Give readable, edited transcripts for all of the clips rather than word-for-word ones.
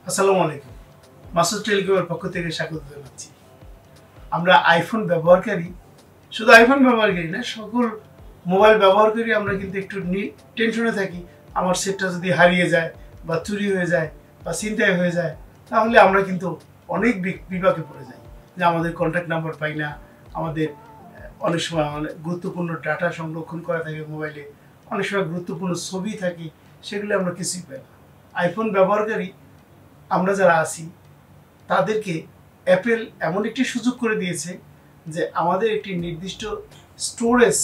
আসসালামু আলাইকুম। মাসুদ টেলিকমের পক্ষ থেকে স্বাগত জানাচ্ছি। আমরা আইফোন ব্যবহারকারী, শুধু আইফোন ব্যবহারকারী না, সকল মোবাইল ব্যবহারকারী আমরা কিন্তু একটু টেনশনে থাকি। আমার সেটটা যদি হারিয়ে যায় বা চুরি হয়ে যায় বা ছিনতাই হয়ে যায়, তাহলে আমরা কিন্তু অনেক বিপাকে পড়ে যাই। যে আমাদের কন্ট্যাক্ট নাম্বার পাই না, আমাদের অনেক সময় গুরুত্বপূর্ণ ডাটা সংরক্ষণ করা থাকে মোবাইলে, অনেক সময় গুরুত্বপূর্ণ ছবি থাকে, সেগুলো আমরা কিছুই পাই না। আইফোন ব্যবহারকারী আমরা যারা আছি তাদেরকে অ্যাপেল এমন একটি সুযোগ করে দিয়েছে যে আমাদের একটি নির্দিষ্ট স্টোরেজ,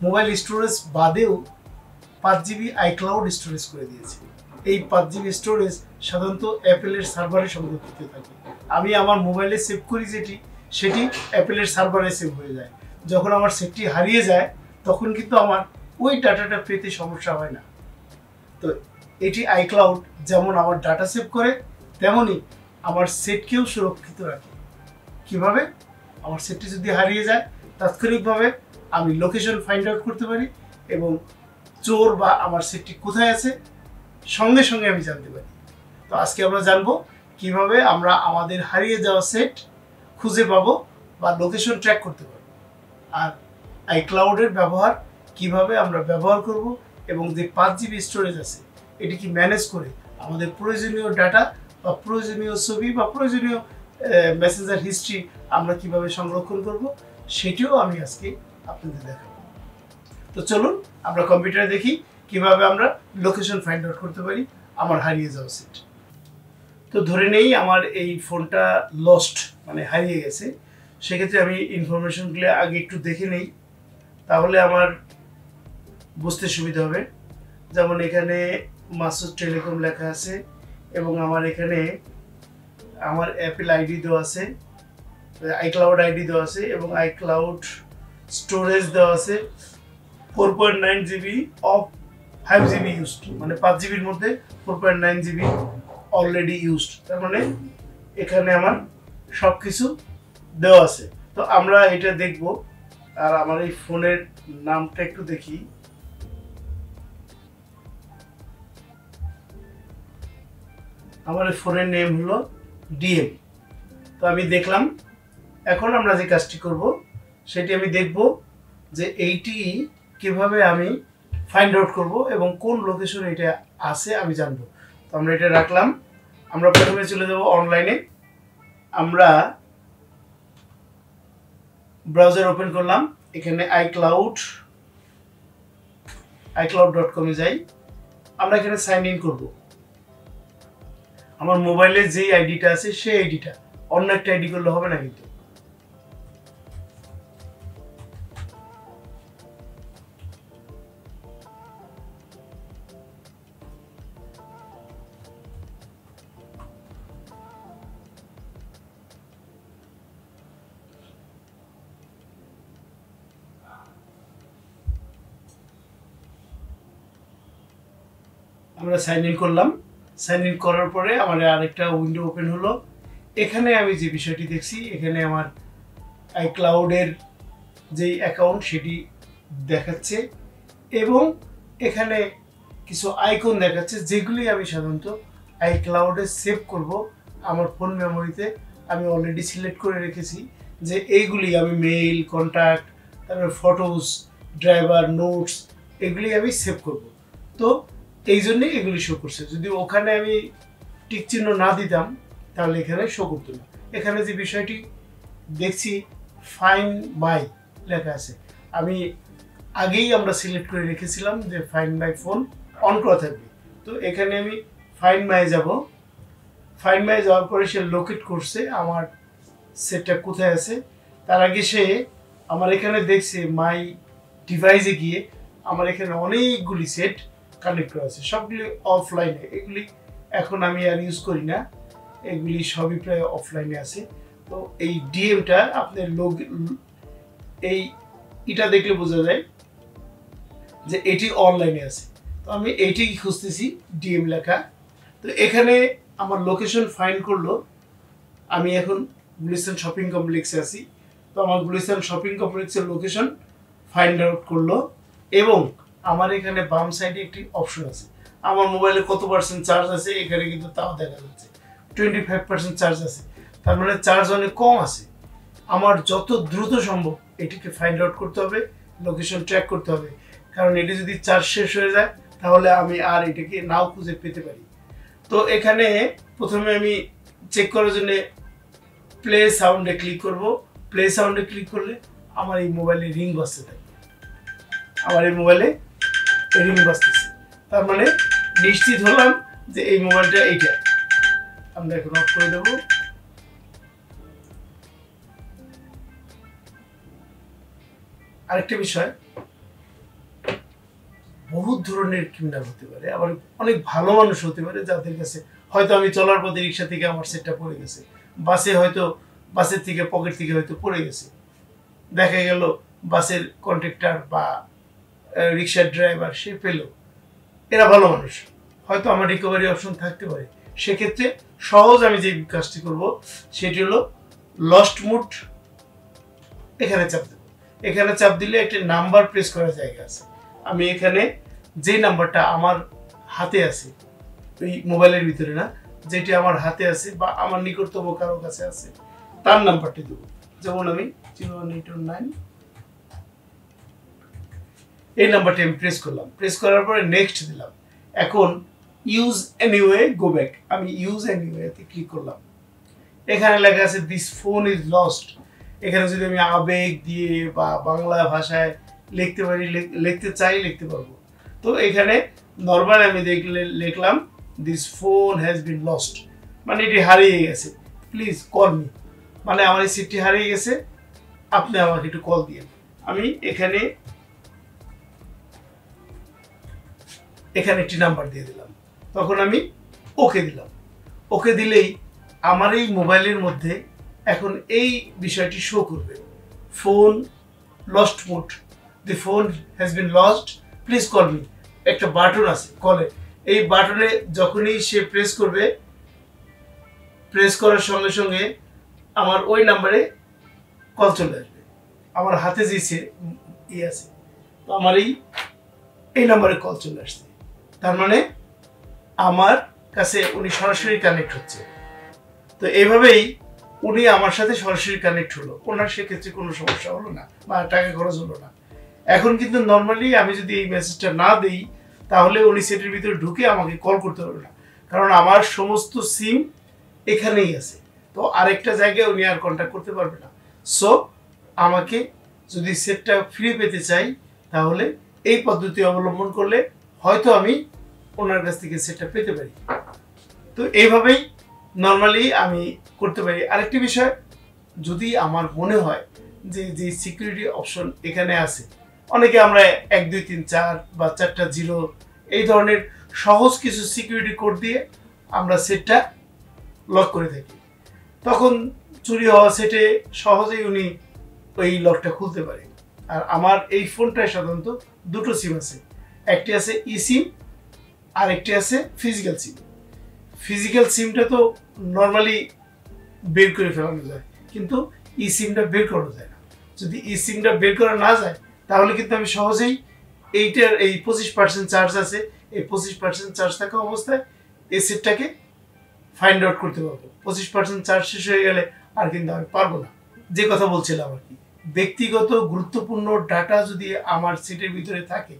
মোবাইল স্টোরেজ বাদেও 5 GB আইক্লাউড স্টোরেজ করে দিয়েছে। এই 5 GB স্টোরেজ সাধারণত অ্যাপেলের সার্ভারে সংরক্ষিত থাকে। আমি আমার মোবাইলে সেভ করি সেটি অ্যাপেলের সার্ভারে সেভ হয়ে যায়। যখন আমার সেটটি হারিয়ে যায় তখন কিন্তু আমার ওই ডাটাটা পেতে সমস্যা হয় না। তো এটি আইক্লাউড যেমন আমার ডাটা সেভ করে, তেমনই আমার সেটকেও সুরক্ষিত রাখে। কিভাবে? আমার সেটটি যদি হারিয়ে যায়, তাৎক্ষণিকভাবে আমি লোকেশন ফাইন্ড আউট করতে পারি এবং চোর বা আমার সেটটি কোথায় আছে সঙ্গে সঙ্গে আমি জানতে পারি। তো আজকে আমরা জানবো কিভাবে আমরা আমাদের হারিয়ে যাওয়া সেট খুঁজে পাবো বা লোকেশন ট্র্যাক করতে পারবো, আর আইক্লাউডের ব্যবহার কিভাবে আমরা ব্যবহার করব এবং যে 5 GB স্টোরেজ আছে এটি কি ম্যানেজ করে আমাদের প্রয়োজনীয় ডাটা বা প্রয়োজনীয় ছবি বা প্রয়োজনীয় মেসেঞ্জার হিস্ট্রি আমরা কিভাবে সংরক্ষণ করব, সেটিও আমি আজকে আপনাদের দেখাবো। তো চলুন আমরা কম্পিউটারে দেখি কিভাবে আমরা লোকেশন ফাইন্ড আউট করতে পারি আমার হারিয়ে যাওয়া সেট। তো ধরে নেই আমার এই ফোনটা লস্ট, মানে হারিয়ে গেছে। সেক্ষেত্রে আমি ইনফরমেশনগুলো আগে একটু দেখে নেই, তাহলে আমার বুঝতে সুবিধা হবে। যেমন এখানে মাসুদ টেলিকম লেখা আছে এবং আমার এখানে আমার অ্যাপেল আইডি দেওয়া আছে, আইক্লাউড আইডি দেওয়া আছে এবং আইক্লাউড স্টোরেজ দেওয়া আছে 4.9 GB অফ 5 GB ইউজড, মানে 5 GBর মধ্যে 4.9 GB অলরেডি ইউজড। তার মানে এখানে আমার সব কিছু দেওয়া আছে। তো আমরা এটা দেখব। আর আমার এই ফোনের নামটা একটু দেখি। আমার ফোনের নেম হলো ডিএম। তো আমি দেখলাম। এখন আমরা যে কাজটি করব সেটি আমি দেখব যে এইটি কিভাবে আমি ফাইন্ড আউট করব এবং কোন লোকেশন এটা আছে আমি জানবো। তো আমরা এটা রাখলাম। আমরা প্রথমে চলে যাব অনলাইনে। আমরা ব্রাউজার ওপেন করলাম, এখানে iCloud.com এ যাই। আমরা এখানে সাইন ইন করব। আমার মোবাইলে যে আইডিটা আছে সেই আইডিটা, অন্য একটা আইডি করলে হবে না কিন্তু। আমরা সাইন ইন করলাম। সাইন ইন করার পরে আমার আরেকটা উইন্ডো ওপেন হলো। এখানে আমি যে বিষয়টি দেখছি, এখানে আমার আইক্লাউডের যেই অ্যাকাউন্ট সেটি দেখাচ্ছে এবং এখানে কিছু আইকন দেখাচ্ছে যেগুলি আমি সাধারণত আইক্লাউডে সেভ করব। আমার ফোন মেমোরিতে আমি অলরেডি সিলেক্ট করে রেখেছি যে এইগুলি আমি মেইল, কন্ট্যাক্ট, তারপরে ফটোস, ড্রাইভার, নোটস, এগুলি আমি সেভ করব। তো এই জন্যই এগুলি শো করছে। যদি ওখানে আমি টিক চিহ্ন না দিতাম তাহলে এখানে শো করতো না। এখানে যে বিষয়টি দেখছি ফাইন্ড মাই লেখা আছে, আমি আগেই আমরা সিলেক্ট করে রেখেছিলাম যে ফাইন্ড মাই ফোন অন করা থাকবে। তো এখানে আমি ফাইন্ড মাই যাব। ফাইন্ড মাই যাওয়ার পরে সে লোকেট করছে আমার সেটটা কোথায় আছে। তার আগে সে আমার এখানে দেখছে মাই ডিভাইসে গিয়ে আমার এখানে অনেকগুলি সেট কানেক্ট করা আছে, সবগুলি অফলাইনে। এগুলি এখন আমি আর ইউজ করি না, এগুলি সবই প্রায় অফলাইনে আছে। তো এই ডিএমটা আপনার এটা দেখলে বোঝা যায় যে এটি অনলাইনে আছে। তো আমি এইটি খুঁজতেছি, ডিএম লেখা। তো এখানে আমার লোকেশন ফাইন্ড করলো। আমি এখন গুলিস্তান শপিং কমপ্লেক্সে আছি। তো আমার গুলিস্তান শপিং কমপ্লেক্সের লোকেশন ফাইন্ড আউট করলো এবং আমার এখানে বাম সাইডে একটি অপশন আছে। আমার মোবাইলে কত পার্সেন্ট চার্জ আছে এখানে কিন্তু তাও দেখা যাচ্ছে 25% চার্জ আছে, তার মানে চার্জ অনেক কম আছে। আমার যত দ্রুত সম্ভব এটিকে ফাইন্ড আউট করতে হবে, লোকেশন ট্র্যাক করতে হবে, কারণ এটি যদি চার্জ শেষ হয়ে যায় তাহলে আমি আর এটাকে নাও খুঁজে পেতে পারি। তো এখানে প্রথমে আমি চেক করার জন্য প্লে সাউন্ডে ক্লিক করব। প্লে সাউন্ডে ক্লিক করলে আমার এই মোবাইলে রিং বাজতে থাকবে, আমার এই মোবাইলে রিং বাজতেছে, তার মানে নিশ্চিত হলাম যে এই মোবাইলটা এইটা। আমরা এখন অফ করে দেব। আরেকটা বিষয়, বহুত ধরনের ক্রিমিনাল হতে পারে, আবার অনেক ভালো মানুষ হতে পারে যাদের কাছে হয়তো আমি চলার পথে রিক্সা থেকে আমার সেটটা পড়ে গেছে, বাসে হয়তো বাসের থেকে পকেট থেকে হয়তো পড়ে গেছে, দেখা গেল বাসের কন্ডাক্টর বা রিক্সার ড্রাইভার সে পেল, এরা ভালো মানুষ, হয়তো আমার রিকভারি অপশন থাকতে পারে। সেক্ষেত্রে সহজ আমি যে কাজটি করব সেটি হলো লস্ট মুড, এখানে চাপ দেব। এখানে চাপ দিলে একটা নাম্বার প্রেস করার জায়গা আছে, আমি এখানে যে নাম্বারটা আমার হাতে আছে, ওই মোবাইলের ভিতরে না, যেটি আমার হাতে আছে বা আমার নিকটতম কারো কাছে আছে তার নাম্বারটি দেবো। যেমন আমি 01819 এই নাম্বারটি আমি প্রেস করলাম, প্রেস করার পরে নেক্সট দিলাম। এখন ইউজ এনিওয়ে গো ব্যাক, আমি ইউজ এনিওয়েতে ক্লিক করলাম। এখানে লেখা আছে দিস ফোন ইজ লস্ট। এখানে যদি আমি আবেগ দিয়ে বা বাংলা ভাষায় লিখতে পারি, লিখতে চাই লিখতে পারবো। তো এখানে নরমাল আমি লিখলাম this phone has been lost, মানে এটি হারিয়ে গেছে, প্লিজ কল মি, মানে আমার এই সিটটি হারিয়ে গেছে, আপনি আমাকে একটু কল দিন। আমি এখানে একটি নাম্বার দিয়ে দিলাম, তখন আমি ওকে দিলাম। ওকে দিলেই আমার এই মোবাইলের মধ্যে এখন এই বিষয়টি শো করবে, phone lost mode, the phone has been lost, please call me. একটা বাটন আছে কলে, এই বাটনে যখনই সে প্রেস করবে, প্রেস করার সঙ্গে সঙ্গে আমার ওই নাম্বারে কল চলে আসবে। আমার হাতে যে আছে, তো আমার এই নাম্বারে কল চলে আসছে, তার মানে আমার কাছে উনি সরাসরি কানেক্ট হচ্ছে। তো এইভাবেই উনি আমার সাথে সরাসরি কানেক্ট হলো, ওনার সেক্ষেত্রে কোনো সমস্যা হলো না বা টাকা খরচ হলো না। এখন কিন্তু নর্মালি আমি যদি এই মেসেজটা না দিই তাহলে উনি সেটের ভিতরে ঢুকে আমাকে কল করতে পারবে না, কারণ আমার সমস্ত সিম এখানেই আছে, তো আরেকটা জায়গায় উনি আর কন্ট্যাক্ট করতে পারবে না। সো আমাকে যদি সেটটা ফ্রি পেতে চাই তাহলে এই পদ্ধতি অবলম্বন করলে হয়তো আমি ওনার কাছ থেকে সেটটা পেতে পারি। তো এইভাবেই নর্মালি আমি করতে পারি। আরেকটি বিষয়, যদি আমার মনে হয় যে সিকিউরিটি অপশন এখানে আছে, অনেকে আমরা 1 2 3 4 বা 4টা 0 এই ধরনের সহজ কিছু সিকিউরিটি কোড দিয়ে আমরা সেটটা লক করে থাকি, তখন চুরি হওয়া সেটে সহজেই উনি ওই লকটা খুলতে পারে। আর আমার এই ফোনটায় সাধারণত দুটো সিম আছে, একটি আছে ই সিম আর একটি আছে ফিজিক্যাল সিম। ফিজিক্যাল সিমটা তো নর্মালি বের করে ফেলানো যায়, কিন্তু ই সিমটা বের করা যায় না। যদি ই সিমটা বের করা না যায় তাহলে কিন্তু আমি সহজেই এইটার এই 25% চার্জ আছে, এই 25% চার্জ থাকা অবস্থায় এই সেটটাকে ফাইন্ড আউট করতে পারবো। 25% চার্জ শেষ হয়ে গেলে আর কিন্তু আমি পারবো না। যে কথা বলছিলাম আর কি, ব্যক্তিগত গুরুত্বপূর্ণ ডাটা যদি আমার সিটের ভিতরে থাকে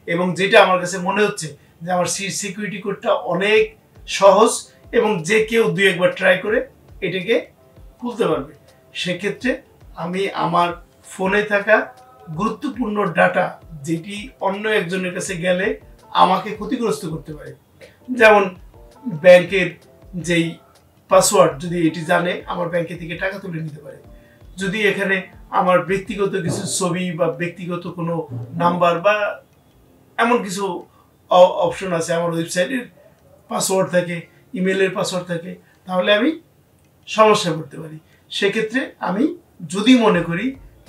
এবং যেটা আমার কাছে মনে হচ্ছে যে আমার সিকিউরিটি কোডটা অনেক সহজ এবং যে কেউ 2 একবার ট্রাই করে এটাকে খুলতে পারবে, সেক্ষেত্রে আমি আমার ফোনে থাকা গুরুত্বপূর্ণ ডাটা যেটি অন্য একজনের কাছে গেলে আমাকে ক্ষতিগ্রস্ত করতে পারে, যেমন ব্যাংকের যেই পাসওয়ার্ড যদি এটি জানে আমার ব্যাংকে থেকে টাকা তুলে নিতে পারে, যদি এখানে আমার ব্যক্তিগত কিছু ছবি বা ব্যক্তিগত কোনো নাম্বার বা এমন কিছু অপশন আছে, আমার ওয়েবসাইটের পাসওয়ার্ড থাকে, ইমেলের পাসওয়ার্ড থাকে, তাহলে আমি সমস্যা করতে পারি। সেক্ষেত্রে আমি যদি মনে করি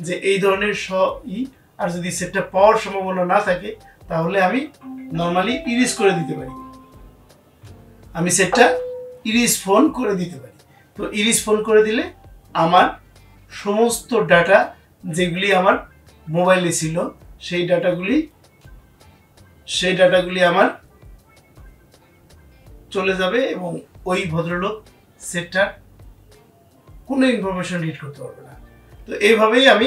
যে এই ধরনের আর যদি সেটটা পাওয়ার সম্ভাবনা না থাকে তাহলে আমি নর্মালি ইরেজ করে দিতে পারি, আমি সেটটা ইরেজ ফোন করে দিতে পারি। তো ইরেজ ফোন করে দিলে আমার সমস্ত ডাটা যেগুলি আমার মোবাইলে ছিল সেই ডাটাগুলি আমার চলে যাবে এবং ওই ভদ্রলোক সেটটার কোনো ইনফরমেশন রিড করতে পারবে না। তো এইভাবেই আমি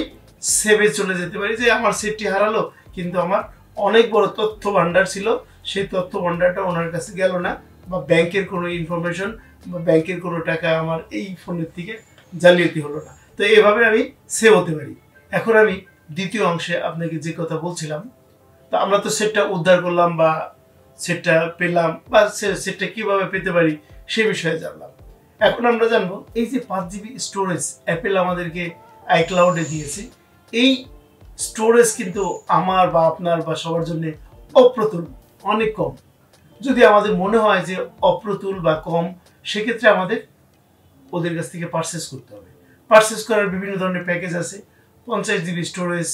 সেভে চলে যেতে পারি যে আমার সেটটি হারালো, কিন্তু আমার অনেক বড় তথ্য ভান্ডার ছিল, সেই তথ্য ভান্ডারটা ওনার কাছে গেল না, বা ব্যাংকের কোনো ইনফরমেশন বা ব্যাংকের কোনো টাকা আমার এই ফোনের থেকে জালিয়াতি হলো না। তো এইভাবে আমি সেভ হতে পারি। এখন আমি দ্বিতীয় অংশে আপনাকে যে কথা বলছিলাম, তো আমরা তো সেটটা উদ্ধার করলাম বা সেটটা পেলাম বা সেটটা কিভাবে পেতে পারি সে বিষয়ে জানলাম। এখন আমরা জানবো এই যে 5 জিবি স্টোরেজ অ্যাপেল আমাদেরকে আইক্লাউডে দিয়েছে, এই স্টোরেজ কিন্তু আমার বা আপনার বা সবার জন্য অপ্রতুল, অনেক কম। যদি আমাদের মনে হয় যে অপ্রতুল বা কম, সেক্ষেত্রে আমাদের ওদের কাছ থেকে পারচেস করতে হবে। পারচেস করার বিভিন্ন ধরনের প্যাকেজ আছে, 50 জিবি স্টোরেজ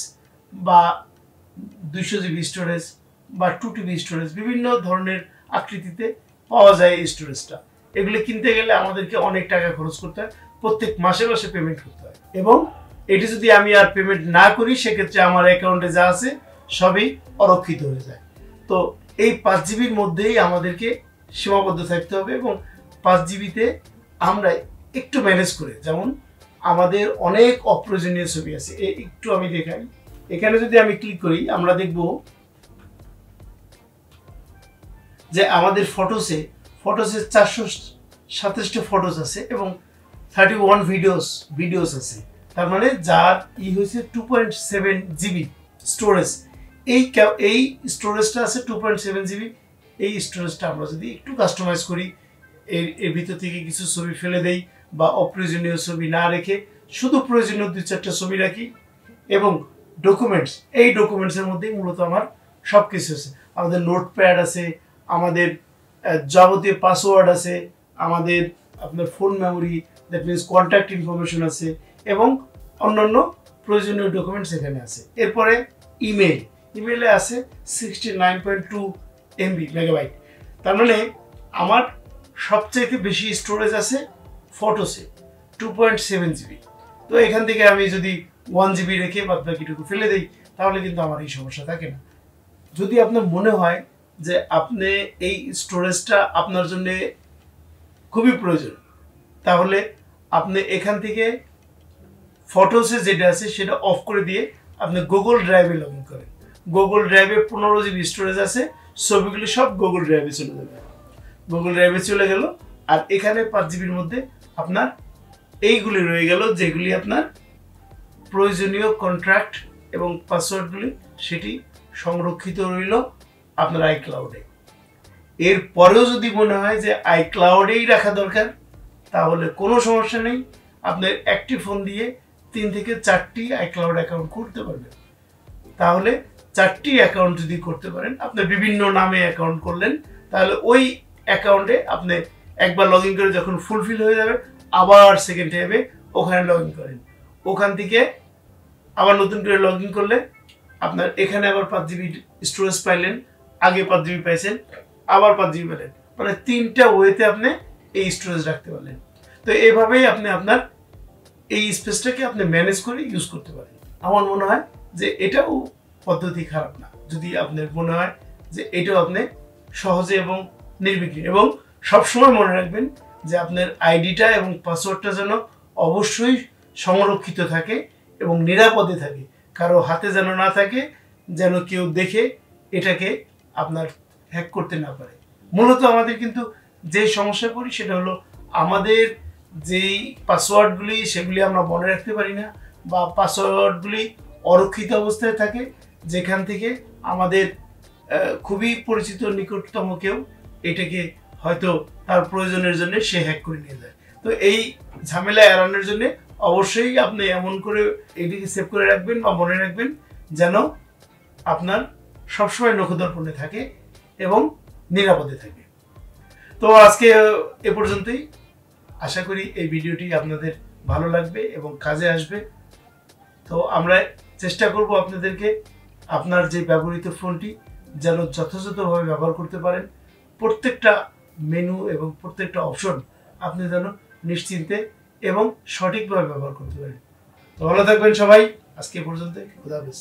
বা 200 জিবি স্টোরেজ বা 2 টিবি স্টোরেজ, বিভিন্ন ধরনের আকৃতিতে পাওয়া যায় এই স্টোরেজটা। এগুলো কিনতে গেলে আমাদেরকে অনেক টাকা খরচ করতে হয়, প্রত্যেক মাসে মাসে পেমেন্ট করতে হয়, এবং এটি যদি আমি আর পেমেন্ট না করি সেক্ষেত্রে আমার অ্যাকাউন্টে যা আছে সবই অরক্ষিত হয়ে যায়। তো এই 5 জিবির মধ্যেই আমাদেরকে সীমাবদ্ধ থাকতে হবে, এবং 5 জিবিতে আমরা একটু ম্যানেজ করে, যেমন আমাদের অনেক অপ্রয়োজনীয় ছবি আছে, একটু আমি দেখাই। এখানে যদি আমি ক্লিক করি আমরা দেখব যে আমাদের ফটোসে 427টা ফটোস আছে এবং 31 ভিডিওস আছে। তার মানে যার হয়েছে 2.7 জিবি স্টোরেজ। এই স্টোরেজটা আছে 2.7 জিবি। এই স্টোরেজটা আমরা যদি একটু কাস্টমাইজ করি, এর ভিতর থেকে কিছু ছবি ফেলে দেই বা অপ্রয়োজনীয় ছবি না রেখে শুধু প্রয়োজনীয় 2-4টা ছবি রাখি, এবং ডকুমেন্টস, এই ডকুমেন্টসের মধ্যেই মূলত আমার সব কিছু আছে। আমাদের নোটপ্যাড আছে, আমাদের যাবতীয় পাসওয়ার্ড আছে, আমাদের আপনার phone memory, that means contact information আছে, এবং অন্যান্য প্রয়োজনীয় ডকুমেন্টস এখানে আছে। এরপরে ইমেলে আছে 69.2 MB মেগাবাইট। তার মানে আমার সবচেয়ে বেশি স্টোরেজ আছে ফটোসে 2.7 জিবি। তো এখান থেকে আমি যদি 1 জিবি রেখে বাদ বাকিটুকু ফেলে দিই তাহলে কিন্তু আমার এই সমস্যা থাকে না। যদি আপনার মনে হয় যে আপনি এই স্টোরেজটা আপনার জন্য খুবই প্রয়োজন, তাহলে আপনি এখান থেকে ফটোসে যেটা আছে সেটা অফ করে দিয়ে আপনি গুগল ড্রাইভে লগ ইন করেন। গুগল ড্রাইভে 15 জিবি স্টোরেজ আছে, ছবিগুলি সব গুগল ড্রাইভে চলে যাবে। গুগল ড্রাইভে চলে গেল, আর এখানে 5 জিবির মধ্যে আপনার এইগুলি রয়ে গেল, যেগুলি আপনার প্রয়োজনীয় কন্ট্রাক্ট এবং পাসওয়ার্ডগুলি সেটি সংরক্ষিত রইল আপনার আইক্লাউডে। এরপরেও যদি মনে হয় যে আইক্লাউডেই রাখা দরকার, তাহলে কোনো সমস্যা নেই, আপনার একটি ফোন দিয়ে 3 থেকে 4টি আইক্লাউড অ্যাকাউন্ট করতে পারবেন। তাহলে 4টি অ্যাকাউন্ট যদি করতে পারেন, আপনি বিভিন্ন নামে অ্যাকাউন্ট করলেন, তাহলে ওই অ্যাকাউন্টে আপনি একবার লগ ইন করে যখন ফুলফিল হয়ে যাবে আবার সেকেন্ড ট্যাবে ওখানে লগ ইন করেন। ওখান থেকে আবার নতুন করে লগ ইন করলে আপনার এখানে আবার 5 জিবি স্টোরেজ পাইলেন, আগে 5 জিবি পাইছেন, আবার 5 জিবি পেলেন, মানে 3টা ওয়েতে আপনি এই স্টোরেজ রাখতে পারলেন। তো এইভাবেই আপনি আপনার এই স্পেসটাকে আপনি ম্যানেজ করে ইউজ করতে পারেন। আমার মনে হয় যে এটাও পদ্ধতি খারাপ না, যদি আপনার মনে হয় যে এটাও আপনি সহজে এবং নির্বিঘ্নে, এবং সবসময় মনে রাখবেন যে আপনার আইডিটা এবং পাসওয়ার্ডটা যেন অবশ্যই সংরক্ষিত থাকে এবং নিরাপদে থাকে, কারো হাতে যেন না থাকে, যেন কেউ দেখে এটাকে আপনার হ্যাক করতে না পারে। মূলত আমাদের কিন্তু যে সমস্যায় পড়ি সেটা হলো আমাদের যেই পাসওয়ার্ডগুলি সেগুলি আমরা মনে রাখতে পারি না, বা পাসওয়ার্ডগুলি অরক্ষিত অবস্থায় থাকে, যেখান থেকে আমাদের খুবই পরিচিত নিকটতম কেউ এটাকে হয়তো তার প্রয়োজনের জন্য সে হ্যাক করে নিয়ে যায়। তো এই ঝামেলা এড়ানোর জন্য অবশ্যই আপনি এমন করে এটিকে সেভ করে রাখবেন বা মনে রাখবেন যেন আপনার সবসময় নখদর্পণে থাকে এবং নিরাপদে থাকে। তো আজকে এ পর্যন্তই। আশা করি এই ভিডিওটি আপনাদের ভালো লাগবে এবং কাজে আসবে। তো আমরা চেষ্টা করব আপনাদেরকে আপনার যে ব্যবহৃত ফোনটি যেন যথাযথভাবে ব্যবহার করতে পারেন, প্রত্যেকটা মেনু এবং প্রত্যেকটা অপশন আপনি যেন নিশ্চিন্তে এবং সঠিকভাবে ব্যবহার করতে পারেন। তো ভালো থাকবেন সবাই, আজকে পর্যন্ত, খুদা হাফেজ।